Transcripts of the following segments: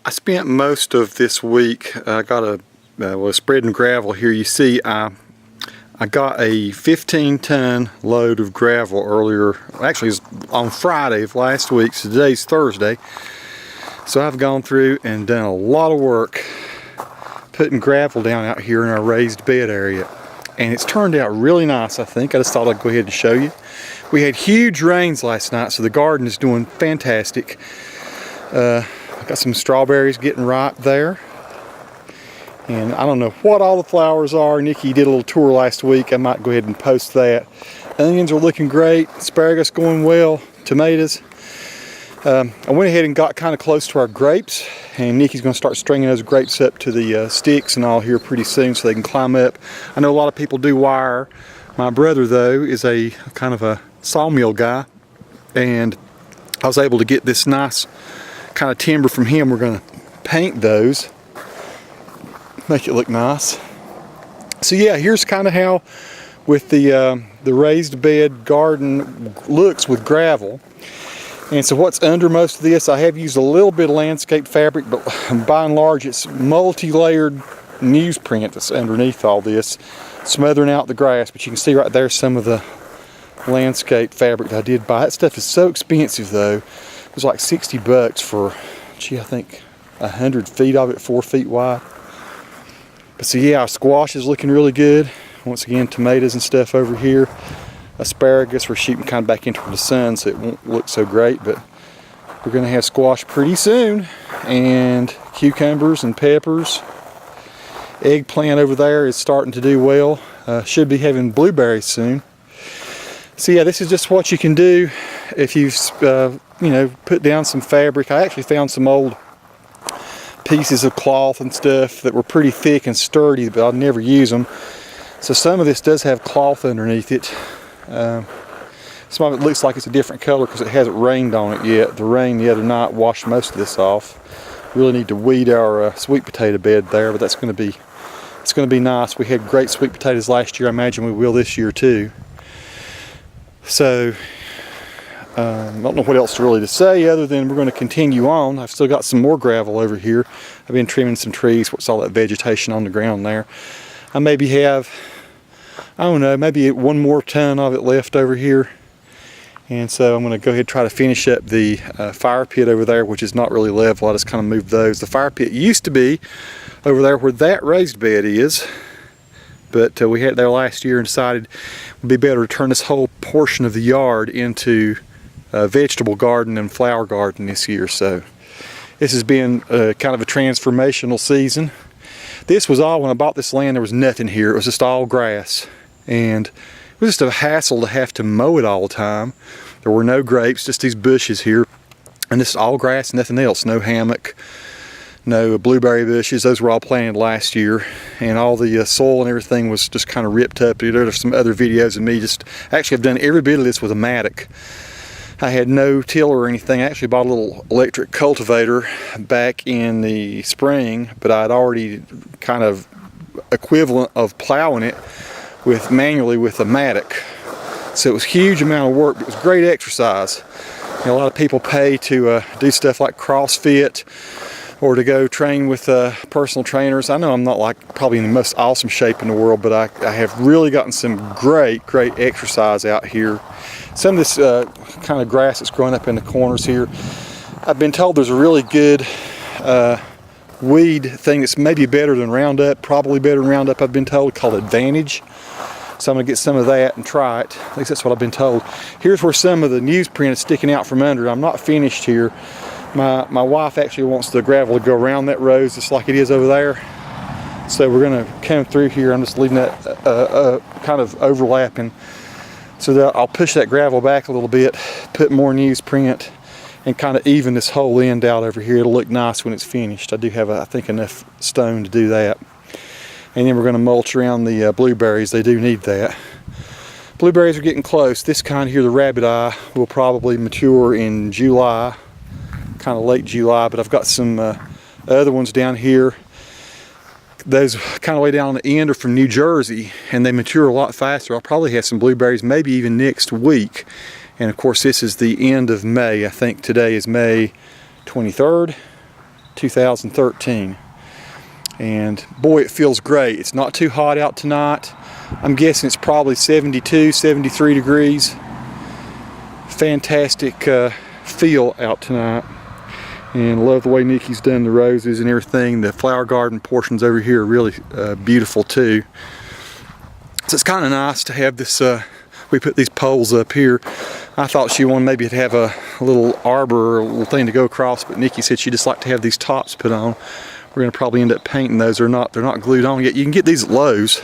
I spent most of this week, I got was spreading gravel here. You see, I got a 15-ton load of gravel earlier, actually it was on Friday of last week, so today's Thursday. So I've gone through and done a lot of work putting gravel down out here in our raised bed area. And it's turned out really nice, I think. I just thought I'd go ahead and show you. We had huge rains last night, so the garden is doing fantastic. I got some strawberries getting ripe there. And I don't know what all the flowers are. Nikki did a little tour last week. I might go ahead and post that. Onions are looking great. Asparagus going well. Tomatoes. I went ahead and got kind of close to our grapes. And Nikki's going to start stringing those grapes up to the sticks and all here pretty soon so they can climb up. I know a lot of people do wire. My brother, though, is a kind of a sawmill guy. And I was able to get this nice kind of timber from him. We're going to paint those, make it look nice. So yeah, here's kind of how with the raised bed garden looks with gravel. And so what's under most of this, I have used a little bit of landscape fabric, but by and large it's multi-layered newsprint that's underneath all this, smothering out the grass. But you can see right there some of the landscape fabric that I did buy. That stuff is so expensive though. It was like 60 bucks for, gee, I think 100 feet of it, 4 feet wide. But so yeah, our squash is looking really good. Once again, tomatoes and stuff over here. Asparagus, we're shooting kind of back into the sun so it won't look so great, but we're gonna have squash pretty soon. And cucumbers and peppers. Eggplant over there is starting to do well. Should be having blueberries soon. So yeah, this is just what you can do if you've you know, put down some fabric. I actually found some old pieces of cloth and stuff that were pretty thick and sturdy, but I'd never use them. So some of this does have cloth underneath it. Some of it looks like it's a different color because it hasn't rained on it yet. The rain the other night washed most of this off. Really need to weed our sweet potato bed there, but that's going to be, it's going to be nice. We had great sweet potatoes last year. I imagine we will this year too. So I don't know what else really to say other than we're going to continue on. I've still got some more gravel over here. I've been trimming some trees. What's all that vegetation on the ground there? I maybe have, I don't know, maybe 1 more ton of it left over here. And so I'm going to go ahead and try to finish up the fire pit over there, which is not really level. I just kind of moved those. The fire pit used to be over there where that raised bed is. But we had it there last year and decided it would be better to turn this whole portion of the yard into a vegetable garden and flower garden this year. So this has been kind of a transformational season. This was all, when I bought this land, there was nothing here. It was just all grass. And it was just a hassle to have to mow it all the time. There were no grapes, just these bushes here. And this is all grass, nothing else. No hammock, no blueberry bushes. Those were all planted last year. And all the soil and everything was just kind of ripped up. There's some other videos of me just, actually I've done every bit of this with a mattock. I had no tiller or anything. I actually bought a little electric cultivator back in the spring, but I'd already kind of equivalent of plowing it with manually with a mattock. So it was a huge amount of work, but it was great exercise. You know, a lot of people pay to do stuff like CrossFit or to go train with personal trainers. I know I'm not like probably in the most awesome shape in the world, but I have really gotten some great exercise out here. Some of this kind of grass that's growing up in the corners here, I've been told there's a really good weed thing that's maybe better than Roundup, probably better than Roundup, I've been told, called Advantage. So I'm going to get some of that and try it. At least that's what I've been told. Here's where some of the newsprint is sticking out from under. I'm not finished here. My wife actually wants the gravel to go around that row just like it is over there. So we're going to come through here. I'm just leaving that kind of overlapping so that I'll push that gravel back a little bit, put more newsprint, and kind of even this whole end out over here. It'll look nice when it's finished. I do have, I think, enough stone to do that. And then we're going to mulch around the blueberries. They do need that. Blueberries are getting close. This kind here, the rabbit eye, will probably mature in July, kind of late July, but I've got some other ones down here. Those kind of way down on the end are from New Jersey, and they mature a lot faster. I'll probably have some blueberries maybe even next week. And of course this is the end of May. I think today is May 23rd. 2013. And boy, it feels great. It's not too hot out tonight. I'm guessing it's probably 72, 73 degrees. Fantastic feel out tonight. And love the way Nikki's done the roses and everything. The flower garden portions over here are really beautiful too. So it's kind of nice to have this, we put these poles up here. I thought she wanted maybe to have a little arbor or a little thing to go across, but Nikki said she just liked to have these tops put on. We're going to probably end up painting those. They're not glued on yet. You can get these at Lowe's,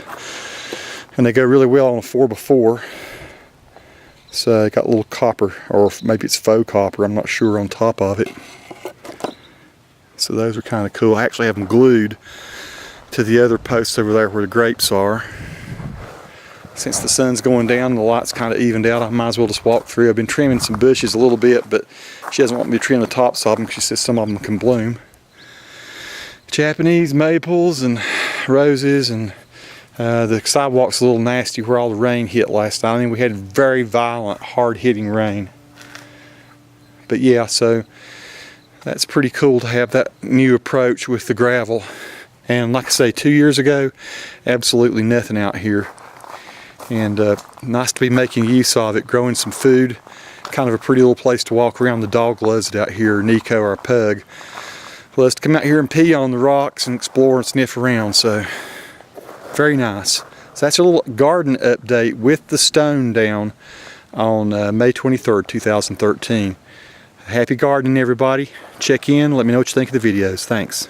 and they go really well on a 4x4. So got a little copper, or maybe it's faux copper, I'm not sure, on top of it. So those are kind of cool. I actually have them glued to the other posts over there where the grapes are. Since the sun's going down and the light's kind of evened out, I might as well just walk through. I've been trimming some bushes a little bit, but she doesn't want me to trim the tops of them because she says some of them can bloom. Japanese maples and roses, and the sidewalk's a little nasty where all the rain hit last night. I mean, we had very violent, hard-hitting rain. But yeah, so that's pretty cool to have that new approach with the gravel. And like I say, 2 years ago, absolutely nothing out here. And nice to be making use of it, growing some food. Kind of a pretty little place to walk around. The dog loves it out here. Nico, our pug, loves to come out here and pee on the rocks and explore and sniff around. So very nice. So that's a little garden update with the stone down on May 23rd, 2013. Happy gardening, everybody. Check in. Let me know what you think of the videos. Thanks.